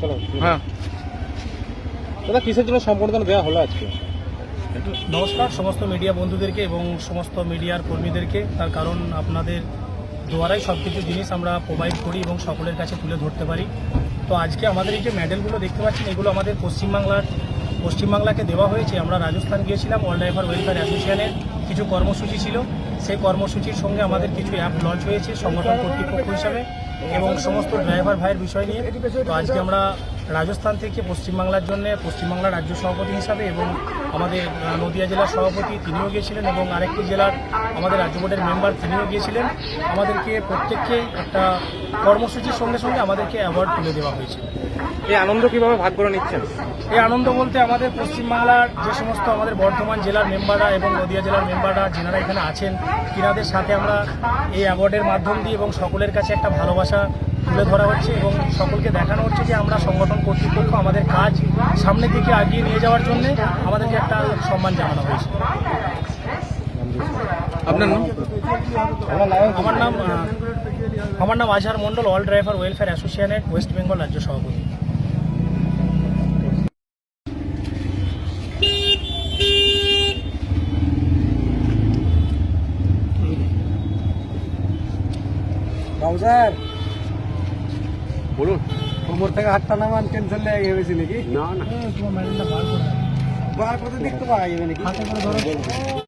চলো হ্যাঁ দাদা কিসের জন্য সম্বর্ধনা দেওয়া হলো আজকে? নমস্কার সমস্ত মিডিয়া বন্ধুদেরকে এবং সমস্ত মিডিয়ার কর্মীদেরকে। তার কারণ আপনাদের দ্বারাই সব কিছু জিনিস আমরা প্রোভাইড করি এবং সকলের কাছে তুলে ধরতে পারি। তো আজকে আমাদের এই যে মেডেলগুলো দেখতে পাচ্ছেন, এগুলো আমাদের পশ্চিমবাংলাকে দেওয়া হয়েছে। আমরা রাজস্থান গিয়েছিলাম, অল ড্রাইভার ওয়েলফেয়ার অ্যাসোসিয়েশনের কিছু কর্মসূচি ছিল। সেই কর্মসূচির সঙ্গে আমাদের কিছু অ্যাপ লঞ্চ হয়েছে সংগঠন কর্তৃপক্ষ হিসাবে এবং সমস্ত ড্রাইভার ভাইয়ের বিষয় নিয়ে। তো আজকে আমরা রাজস্থান থেকে পশ্চিমবাংলার জন্য পশ্চিমবাংলার রাজ্য সভাপতি হিসাবে এবং আমাদের নদিয়া জেলার সভাপতি তিনিও গিয়েছিলেন এবং আরেকটি জেলার আমাদের রাজ্য বোর্ডের মেম্বার তিনিও গিয়েছিলেন। আমাদেরকে প্রত্যেককেই একটা কর্মসূচির সঙ্গে সঙ্গে আমাদেরকে অ্যাওয়ার্ড তুলে দেওয়া হয়েছে। এই আনন্দ কিভাবে ভাগ করে নিচ্ছেন? এই আনন্দ বলতে আমাদের পশ্চিমবাংলার যে সমস্ত আমাদের বর্ধমান জেলার মেম্বাররা এবং নদিয়া জেলার মেম্বাররা যেনারা এখানে আছেন, তিনাদের সাথে আমরা এই অ্যাওয়ার্ডের মাধ্যম দিয়ে এবং সকলের কাছে একটা ভালোবাসা তুলে ধরা হচ্ছে এবং সকলকে দেখানো হচ্ছে যে আমরা সংগঠন কর্তৃপক্ষ আমাদের কাজ সামনের দিকে এগিয়ে নিয়ে যাওয়ার জন্য আমাদেরকে একটা সম্মান জানানো হয়েছে। আপনার নাম? আমার নাম আজহার মন্ডল, অল ড্রাইভার ওয়েলফেয়ার অ্যাসোসিয়েশনের ওয়েস্ট বেঙ্গল রাজ্য সভাপতি। স্যার বলুন। কোমর থেকে হাতটা নামান, টেনশন লেগে গেছে নাকি? না না তোমার মেডেলটা বার করে বার করে দিক তো পাওয়া যাবে নাকি? হাতে করে ধরো।